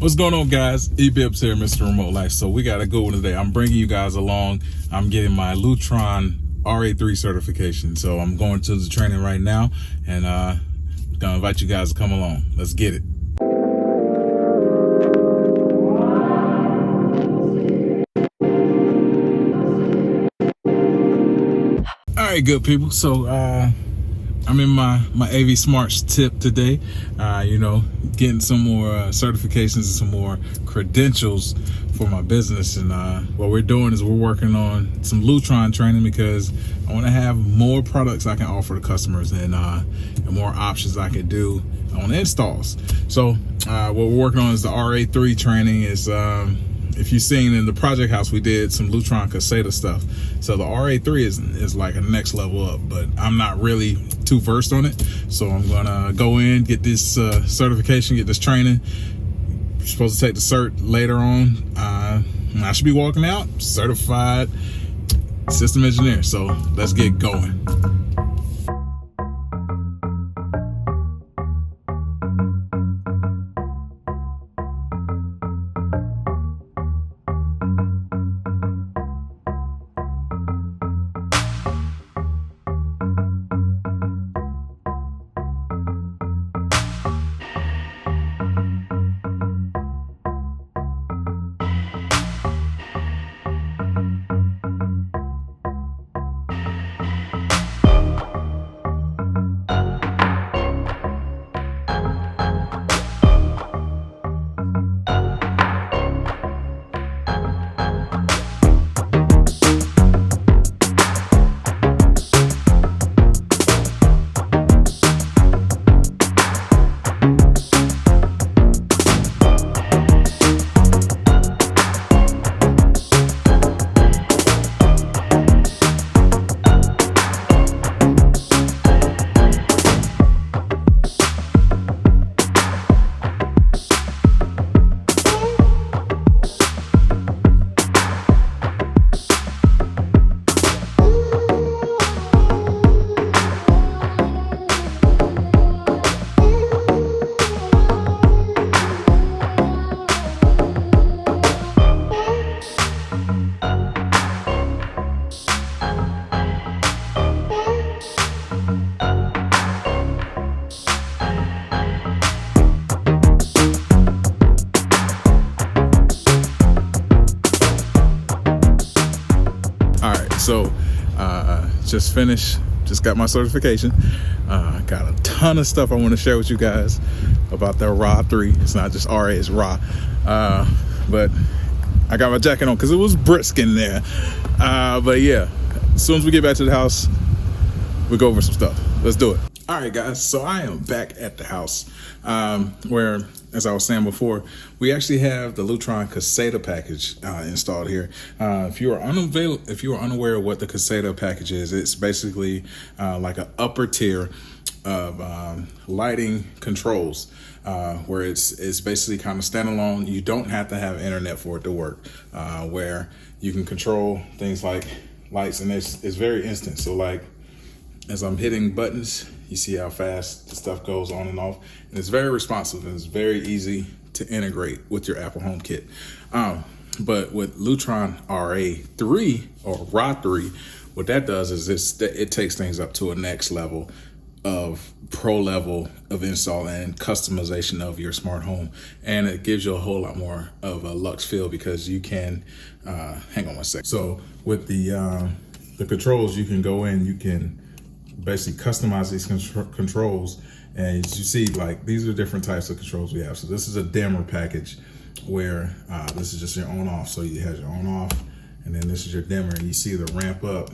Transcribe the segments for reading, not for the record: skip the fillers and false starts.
What's going on, guys? E-Bibbs here, Mr. Remote Life. So we got a good one today. I'm bringing you guys along. I'm getting my Lutron RA3 certification. So I'm going to the training right now, and I'm gonna invite you guys to come along. Let's get it. All right, good people. So I'm in my AV Smarts tip today, getting some more certifications and some more credentials for my business. And what we're doing is we're working on some Lutron training because I want to have more products I can offer to customers and more options I can do on installs. So what we're working on is the RA3 training. Is if you've seen in the project house, we did some Lutron Caseta stuff. So the RA3 is like a next level up, but I'm not really too versed on it. So I'm gonna go in, get this certification, get this training. You're supposed to take the cert later on. I should be walking out certified system engineer. So let's get going. So just got my certification. Got a ton of stuff I want to share with you guys about the RA3. It's not just RA, it's RA. But I got my jacket on because it was brisk in there. But yeah, as soon as we get back to the house, we'll go over some stuff. Let's do it. All right, guys, so I am back at the house where, as I was saying before, we actually have the Lutron Caseta package installed here. If you are unaware of what the Caseta package is, it's basically like an upper tier of lighting controls where it's basically kind of standalone. You don't have to have internet for it to work, where you can control things like lights, and it's very instant. So like, as I'm hitting buttons, you see how fast the stuff goes on and off. And it's very responsive, and it's very easy to integrate with your Apple HomeKit. But with Lutron RA3 or RA3, what that does is it takes things up to a next level of pro level of install and customization of your smart home. And it gives you a whole lot more of a luxe feel because you can, hang on one sec. So with the controls, you can go in, you can basically customize these controls, and as you see, like, these are different types of controls we have. So this is a dimmer package where this is just your on off. So you have your on off, and then this is your dimmer, and you see the ramp up,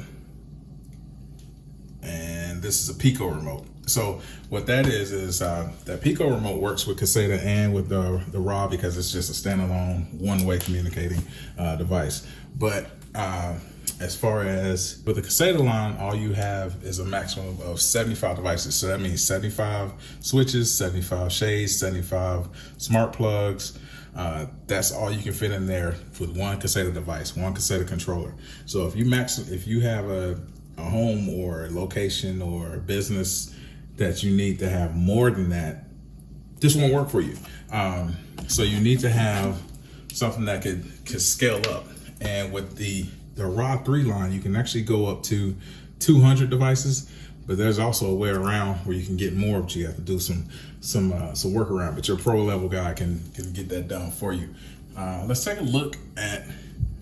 and this is a Pico remote. So what that is that Pico remote works with Caseta and with the RA because it's just a standalone one-way communicating device. But as far as with the Caseta line, all you have is a maximum of 75 devices. So that means 75 switches, 75 shades, 75 smart plugs. That's all you can fit in there with one Caseta device, one Caseta controller. So if you have a home or a location or a business that you need to have more than that, this won't work for you. So you need to have something that could scale up. And with the RA3 line, you can actually go up to 200 devices, but there's also a way around where you can get more, but you have to do some workaround. But your pro level guy can get that done for you. Let's take a look at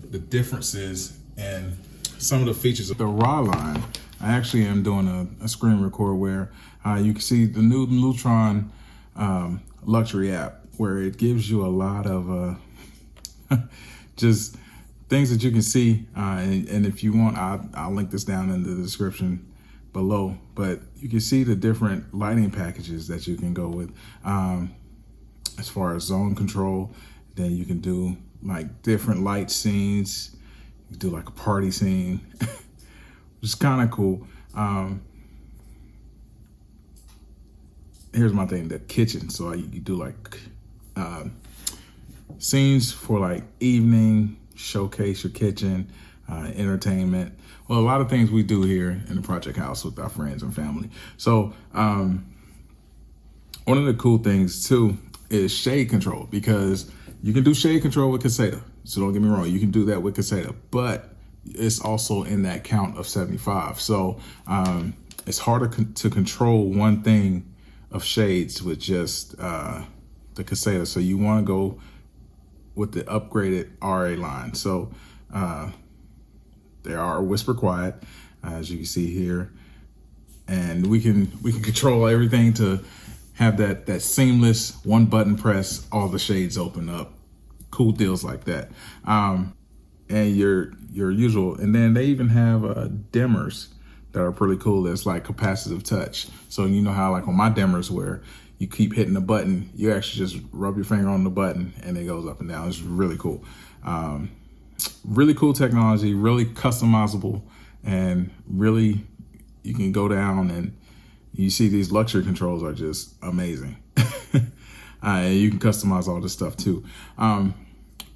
the differences and some of the features of the RA line. I actually am doing a screen record where you can see the new Lutron luxury app, where it gives you a lot of just things that you can see. And if you want, I'll link this down in the description below, but you can see the different lighting packages that you can go with. As far as zone control, then you can do like different light scenes. You can do like a party scene, which is kind of cool. Here's my thing, the kitchen. So you do like scenes for like evening, showcase your kitchen, entertainment. Well, a lot of things we do here in the project house with our friends and family. So one of the cool things too is shade control, because you can do shade control with Caseta. So don't get me wrong, you can do that with Caseta, but it's also in that count of 75. So it's harder to control one thing of shades with just the Caseta. So you want to go with the upgraded RA line. So there are whisper quiet, as you can see here, and we can control everything to have that seamless one button press, all the shades open up, cool deals like that. And your usual, and then they even have dimmers that are pretty cool. That's like capacitive touch. So you know how like on my dimmers where you keep hitting the button, you actually just rub your finger on the button and it goes up and down. It's really cool. Really cool technology, really customizable, and really you can go down and you see these luxury controls are just amazing. And you can customize all this stuff too. But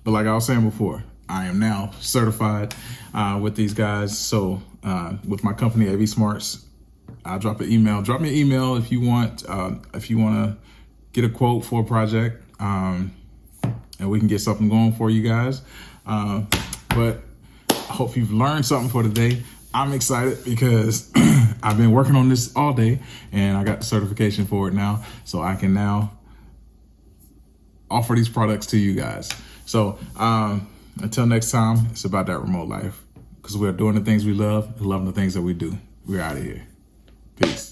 like I was saying before, I am now certified with these guys. So with my company, AV Smarts, I'll drop an email. Drop me an email if you want to get a quote for a project, and we can get something going for you guys. But I hope you've learned something for today. I'm excited because I've been working on this all day and I got the certification for it now. So I can now offer these products to you guys. So until next time, it's about that remote life, because we're doing the things we love and loving the things that we do. We're out of here. Peace.